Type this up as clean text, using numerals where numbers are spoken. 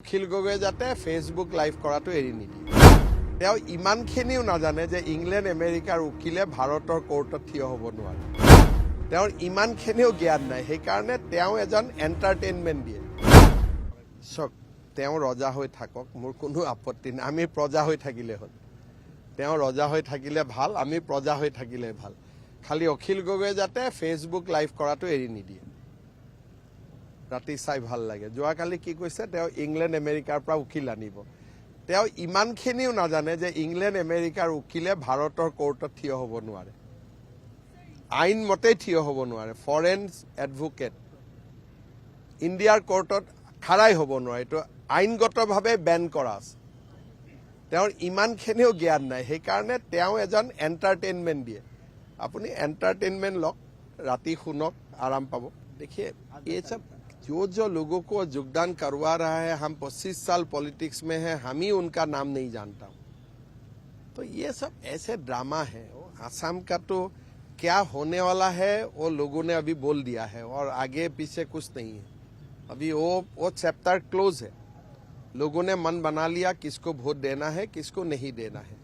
অখিল গগৈয়ে যাতে Facebook live কৰাটো এৰি নিদিয়ে। তেওঁ ইমানখিনিও নাজানে যে ইংলেণ্ড আমেৰিকাৰ উকিলে ভাৰতৰ কোৰ্টত থিয় হ'ব নোৱাৰে। তেওঁৰ ইমানখিনিও জ্ঞান নাই, সেইকাৰণে তেওঁ এজন এণ্টাৰটেইনমেণ্ট দিয়ে। চাওক, তেওঁ ৰজা হৈ থাকক, মোৰ কোনো আপত্তি নাই, আমি প্ৰজা হৈ থাকিলে হ'ল। তেওঁ ৰজা হৈ থাকিলে ভাল, আমি প্ৰজা হৈ থাকিলে ভাল। খালি অখিল গগৈয়ে যাতে ফেচবুক লাইভ কৰাটো এৰি নিদিয়ে। ৰাতি চাই ভাল লাগে। যোৱাকালি কি কৈছে, তেওঁ ইংলেণ্ড আমেৰিকাৰ পৰা উকিল আনিব। তেওঁ ইমানখিনিও নাজানে যে ইংলেণ্ড আমেৰিকাৰ উকিলে ভাৰতৰ কোৰ্টত থিয় হ'ব নোৱাৰে, আইন মতেই থিয় হ'ব নোৱাৰে। ফৰেন এডভোকেট ইণ্ডিয়াৰ কোৰ্টত খাৰাই হ'ব নোৱাৰে, এইটো আইনগতভাৱে বেন কৰা আছে। তেওঁৰ ইমানখিনিও জ্ঞান নাই, সেইকাৰণে তেওঁ এজন এণ্টাৰটেইনমেণ্ট দিয়ে। আপুনি এণ্টাৰটেইনমেণ্ট লওক, ৰাতি শুনক, আৰাম পাব। देखिए, ये सब जो लोगों को योगदान करवा रहा है, हम 25 साल पॉलिटिक्स में हैं, हम ही उनका नाम नहीं जानता हूं। तो ये सब ऐसे ड्रामा है। आसाम का तो क्या होने वाला है वो लोगों ने अभी बोल दिया है, और आगे पीछे कुछ नहीं है। अभी वो चैप्टर क्लोज है। लोगों ने मन बना लिया किसको वोट देना है, किसको नहीं देना है।